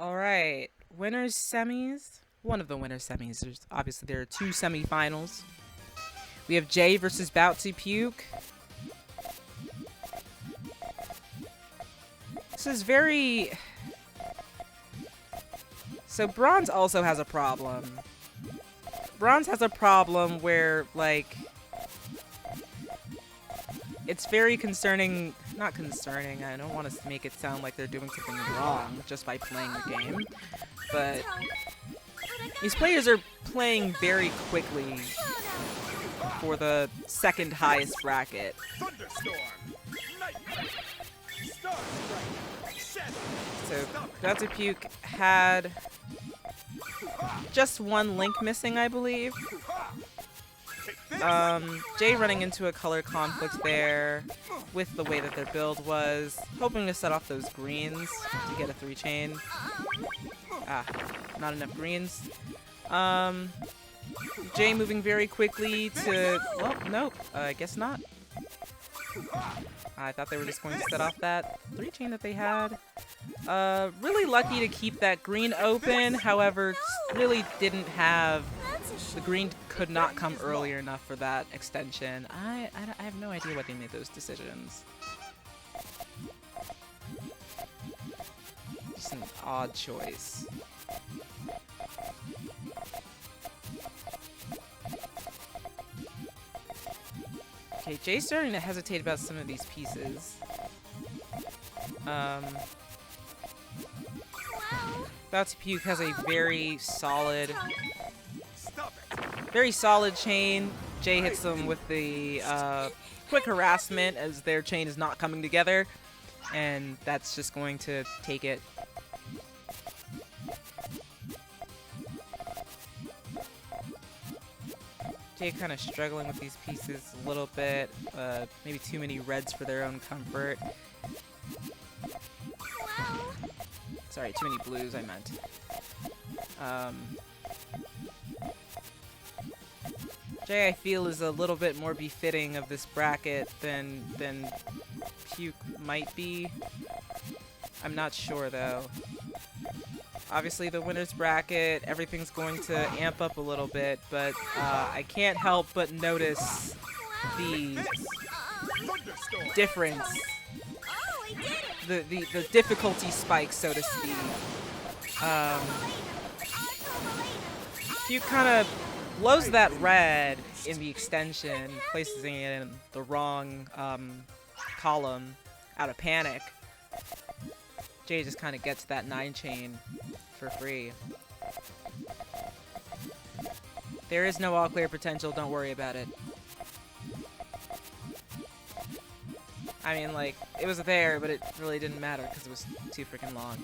All right, winners semis. One of the winners semis. Obviously there are two semifinals. We have Jay versus BOUT2PUKE. This is very. So Bronze also has a problem. Bronze has a problem where, like, it's very concerning. Not concerning. I don't want to make it sound like they're doing something wrong just by playing the game. But these players are playing very quickly for the second highest bracket. So BOUT2PUKE had just one link missing, I believe. Jay running into a color conflict there with the way that their build was, hoping to set off those greens to get a 3-chain. Ah, not enough greens. Jay moving very quickly to, well, nope, I guess not. I thought they were just going to set off that 3-chain that they had. Really lucky to keep that green open, however, really didn't have, the green could not come earlier enough for that extension. I have no idea why they made those decisions. Just an odd choice. Okay, Jay's starting to hesitate about some of these pieces. BOUT2PUKE has a very solid chain. Jay hits them with the quick harassment as their chain is not coming together, and that's just going to take it. Jay kind of struggling with these pieces a little bit. Maybe too many reds for their own comfort. Sorry, too many blues, I meant. Jay, I feel, is a little bit more befitting of this bracket than Puke might be. I'm not sure, though. Obviously, the winner's bracket, everything's going to amp up a little bit, but I can't help but notice the difference. The difficulty spike, so to speak. Puke kind of blows that red in the extension, placing it in the wrong column out of panic. Jay just kind of gets that 9-chain for free. There is no all-clear potential, don't worry about it. I mean, like, it was there, but it really didn't matter because it was too freaking long.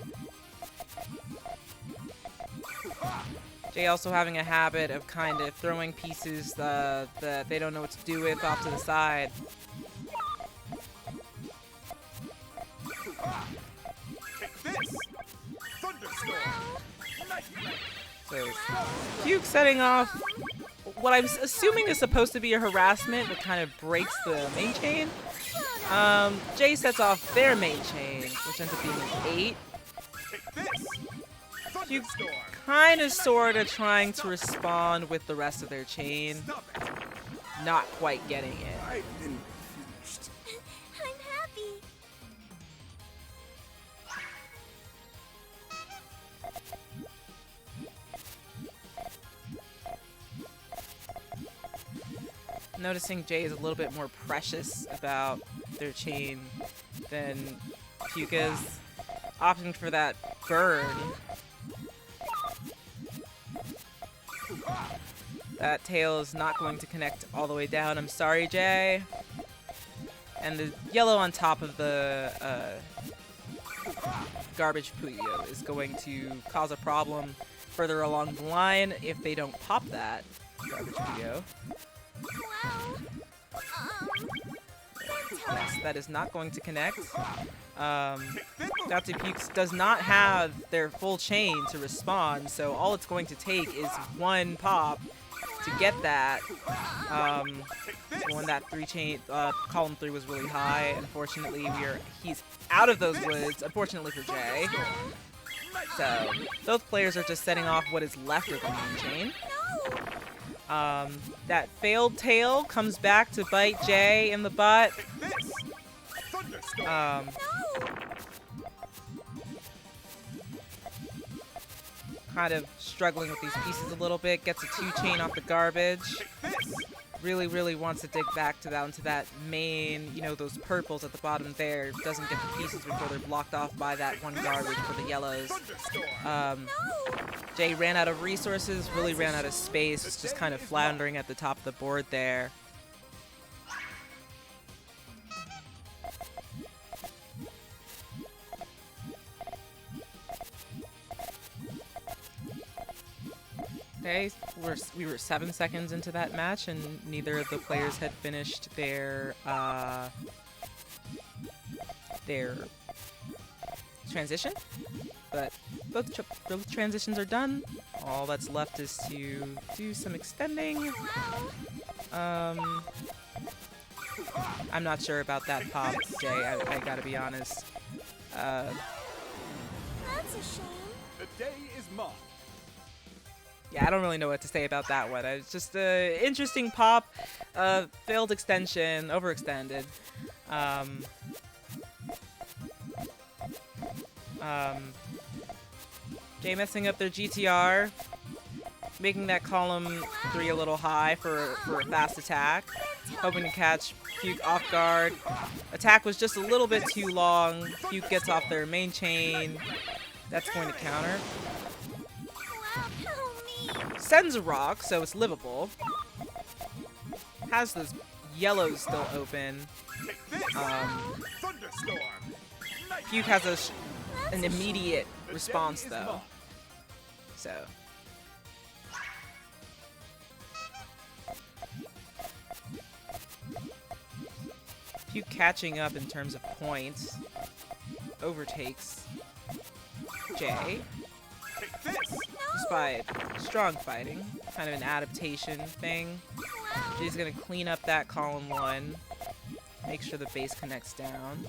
Jay also having a habit of kind of throwing pieces that they don't know what to do with off to the side. So, Puke setting off what I'm assuming is supposed to be a harassment, but kind of breaks the main chain. Jay sets off their main chain, which ends up being an 8. Puke kind of sort of trying to respond with the rest of their chain. Not quite getting it. I'm happy. Noticing Jay is a little bit more precious about their chain than Puke is, opting for that burn. That tail is not going to connect all the way down. I'm sorry, Jay. And the yellow on top of the garbage Puyo is going to cause a problem further along the line if they don't pop that garbage Puyo. Yes, that is not going to connect. BOUT2PUKE does not have their full chain to respond, so all it's going to take is one pop to get that. When that 3-chain column 3 was really high, unfortunately he's out of those woods. Unfortunately for Jay. So both players are just setting off what is left of the main chain. That failed tail comes back to bite Jay in the butt. Kind of struggling with these pieces a little bit. Gets a 2-chain off the garbage. Really wants to dig back to down to that main, you know, those purples at the bottom there. Doesn't get the pieces before they're blocked off by that one garbage for the yellows. Jay ran out of resources, really ran out of space. Was just kind of floundering at the top of the board there. Okay, we were 7 seconds into that match, and neither of the players had finished their transition. But both transitions are done. All that's left is to do some extending. I'm not sure about that pop, Jay. I gotta be honest. That's a shame. The day is mine. Yeah, I don't really know what to say about that one. It's just an interesting pop, failed extension, overextended. Jay messing up their GTR, making that column 3 a little high for a fast attack, hoping to catch Puke off guard. Attack was just a little bit too long. Puke gets off their main chain. That's going to counter. Sends a rock, so it's livable. Has those yellows still open. Puke has an immediate response, though. So. Puke catching up in terms of points. Overtakes Jay. Despite strong fighting, kind of an adaptation thing. Jay's gonna clean up that column 1, make sure the base connects down.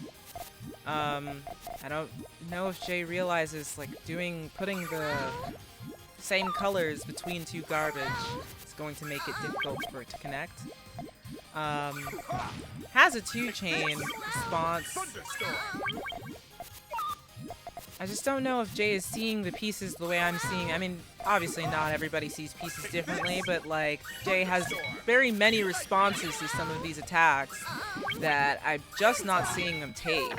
I don't know if Jay realizes, like, putting the same colors between 2 garbage is going to make it difficult for it to connect. Has a 2-chain response. I just don't know if Jay is seeing the pieces the way I'm seeing. I mean, obviously not everybody sees pieces differently, but like Jay has very many responses to some of these attacks that I'm just not seeing them take.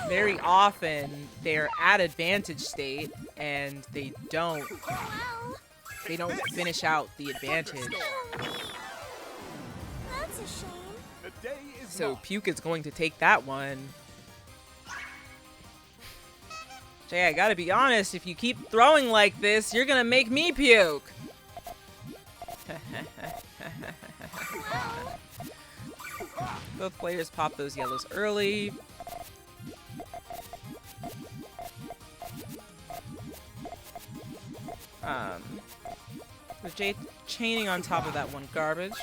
Very often they're at advantage state and they don't finish out the advantage. That's a shame. So Puke is going to take that one. Jay, I gotta be honest, if you keep throwing like this, you're gonna make me puke! Both players pop those yellows early. With Jay chaining on top of that one garbage.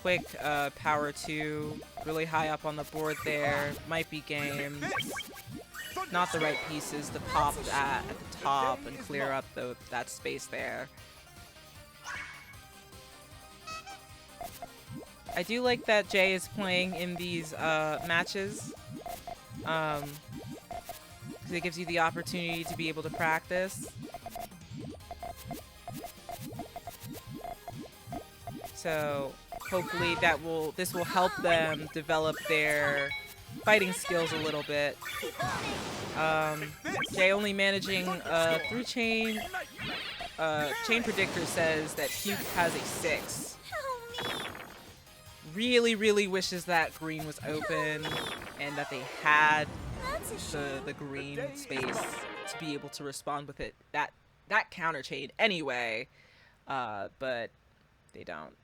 Quick power 2, really high up on the board there. Might be game. Not the right pieces to pop that at the top and clear up that space there. I do like that Jay is playing in these matches. Because it gives you the opportunity to be able to practice. So hopefully this will help them develop their fighting skills a little bit. Jay only managing through chain. Chain predictor says that Puke has a 6. Really wishes that green was open and that they had the green space to be able to respond with it that counter chain anyway, but they don't.